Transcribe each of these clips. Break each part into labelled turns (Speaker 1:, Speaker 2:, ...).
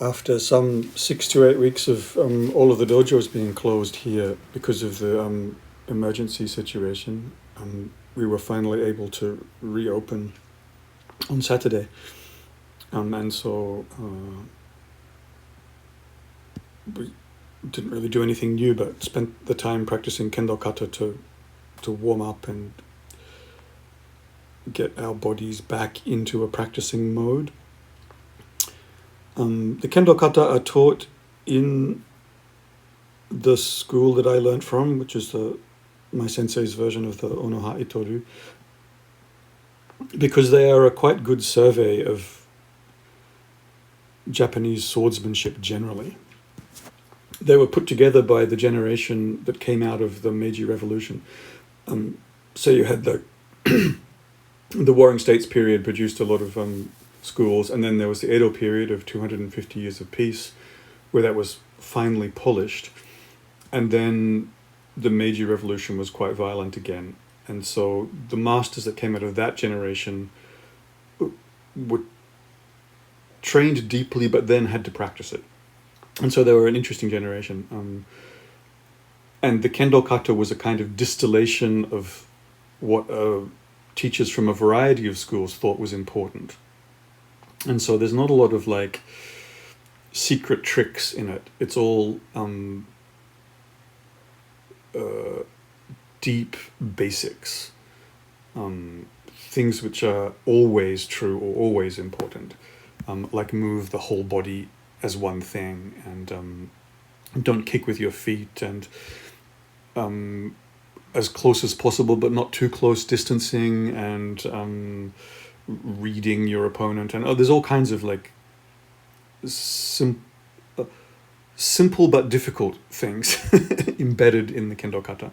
Speaker 1: After some 6 to 8 weeks of all of the dojos being closed here because of the emergency situation, we were finally able to reopen on Saturday. And so we didn't really do anything new, but spent the time practicing Kendo Kata to warm up and get our bodies back into a practicing mode. The Kendo Kata are taught in the school that I learned from, which is my sensei's version of the Onoha Itoru, because they are a quite good survey of Japanese swordsmanship generally. They were put together by the generation that came out of the Meiji Revolution. So you had the the Warring States period produced a lot of schools, and then there was the Edo period of 250 years of peace, where that was finally polished, and then the Meiji Revolution was quite violent again. And so the masters that came out of that generation were trained deeply, but then had to practice it. And so they were an interesting generation. And the Kendo Kata was a kind of distillation of what teachers from a variety of schools thought was important. And so there's not a lot of like secret tricks in it. It's all deep basics, things which are always true or always important, like move the whole body as one thing, and don't kick with your feet, and as close as possible but not too close distancing, and reading your opponent, and there's all kinds of like simple but difficult things embedded in the Kendo Kata.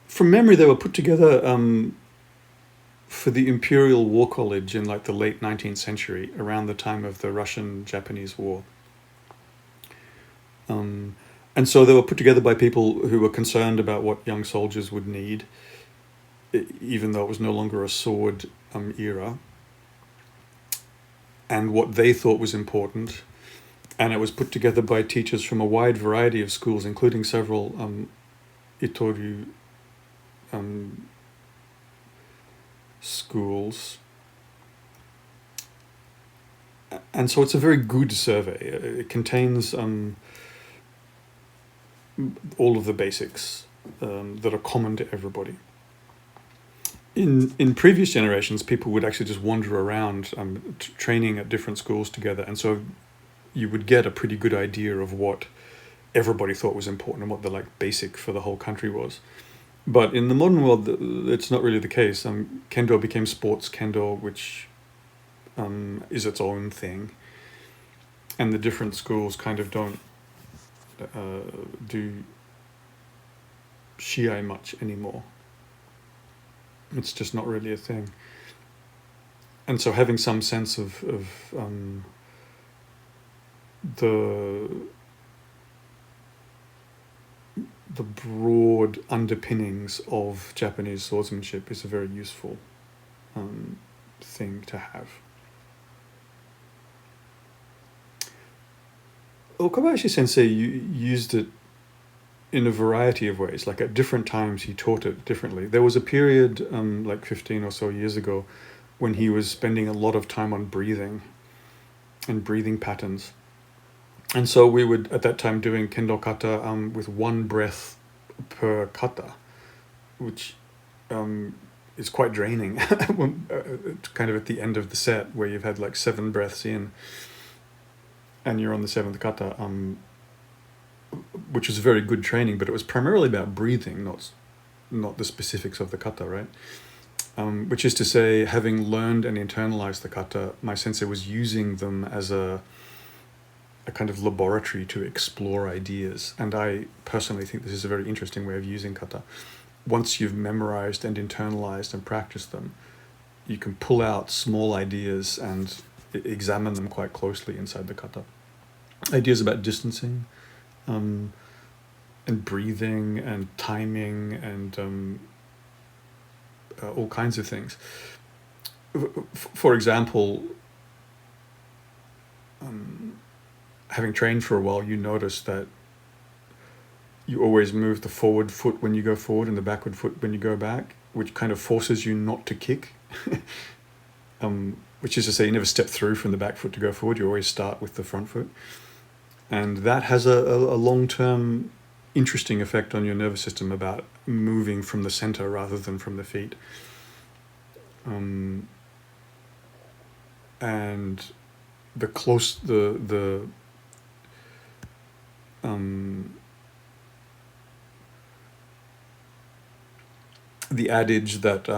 Speaker 1: From memory, they were put together for the Imperial War College in like the late 19th century, around the time of the Russian-Japanese War. And so they were put together by people who were concerned about what young soldiers would need, even though it was no longer a sword era, and what they thought was important. And it was put together by teachers from a wide variety of schools, including several Itoru schools. And so it's a very good survey. It contains all of the basics that are common to everybody. In previous generations, people would actually just wander around training at different schools together, and so you would get a pretty good idea of what everybody thought was important and what the like basic for the whole country was. But in the modern world, it's not really the case. Kendo became sports kendo, which is its own thing, and the different schools kind of don't do shiai much anymore. It's just not really a thing. And so having some sense of the broad underpinnings of Japanese swordsmanship is a very useful thing to have. Okabayashi sensei used it in a variety of ways. Like at different times he taught it differently. There was a period like 15 or so years ago when he was spending a lot of time on breathing and breathing patterns. And so we would, at that time, doing Kendo Kata with one breath per kata, which is quite draining, kind of at the end of the set, where you've had like 7 breaths in, and you're on the 7th kata, which was very good training, but it was primarily about breathing, not the specifics of the kata, right? Which is to say, having learned and internalized the kata, my sensei was using them as a kind of laboratory to explore ideas. And I personally think this is a very interesting way of using kata. Once you've memorized and internalized and practiced them, you can pull out small ideas and examine them quite closely inside the kata. Ideas about distancing, and breathing and timing and all kinds of things. For example, having trained for a while, you notice that you always move the forward foot when you go forward and the backward foot when you go back, which kind of forces you not to kick. Which is to say, you never step through from the back foot to go forward. You always start with the front foot. And that has a long-term interesting effect on your nervous system about moving from the center rather than from the feet. And the adage that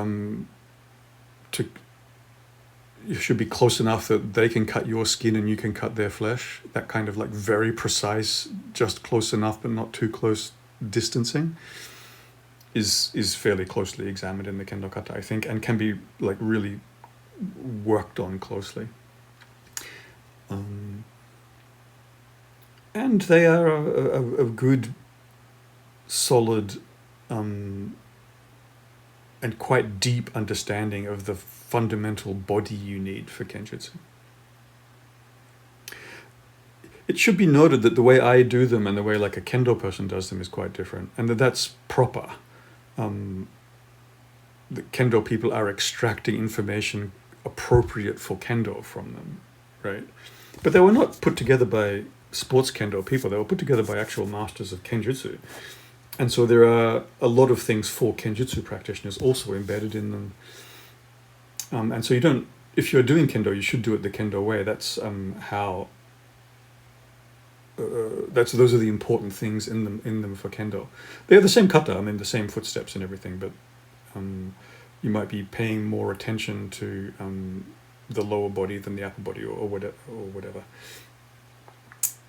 Speaker 1: you should be close enough that they can cut your skin and you can cut their flesh, that kind of like very precise, just close enough but not too close distancing, is fairly closely examined in the Kendo Kata, I think, and can be like really worked on closely. And they are a good, solid, and quite deep understanding of the fundamental body you need for Kenjutsu. It should be noted that the way I do them and the way like a Kendo person does them is quite different, and that's proper. The Kendo people are extracting information appropriate for Kendo from them, right? But they were not put together by sports Kendo people. They were put together by actual masters of Kenjutsu. And so there are a lot of things for Kenjutsu practitioners also embedded in them. And so you don't, if you're doing Kendo, you should do it the Kendo way. That's how, those are the important things in them for Kendo. They're the same kata, I mean, the same footsteps and everything, but you might be paying more attention to the lower body than the upper body or whatever.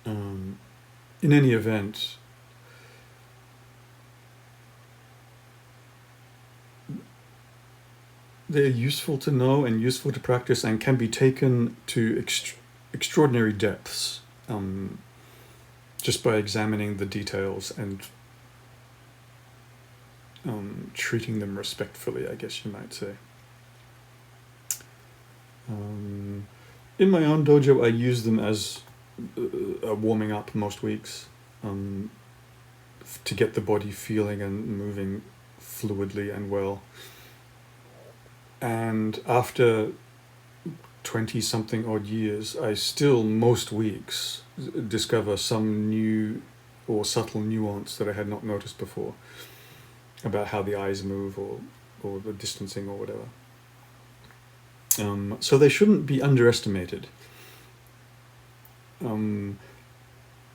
Speaker 1: In any event, they're useful to know and useful to practice and can be taken to extraordinary depths just by examining the details and treating them respectfully, I guess you might say. In my own dojo, I use them as a warming up most weeks to get the body feeling and moving fluidly and well. And after 20-something odd years, I still, most weeks, discover some new or subtle nuance that I had not noticed before about how the eyes move or the distancing or whatever. So they shouldn't be underestimated. And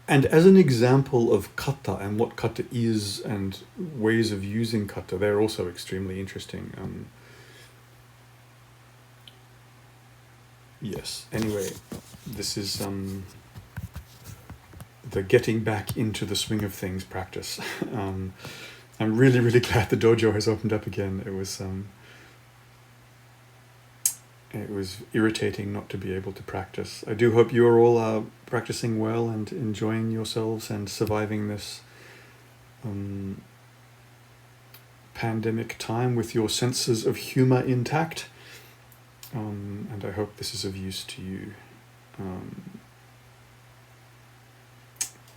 Speaker 1: as an example of kata and what kata is and ways of using kata, they're also extremely interesting. Yes, anyway, this is the getting back into the swing of things practice. I'm really, really glad the dojo has opened up again. It was irritating not to be able to practice. I do hope you are all practicing well and enjoying yourselves and surviving this pandemic time with your senses of humor intact. And I hope this is of use to you.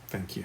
Speaker 1: Thank you.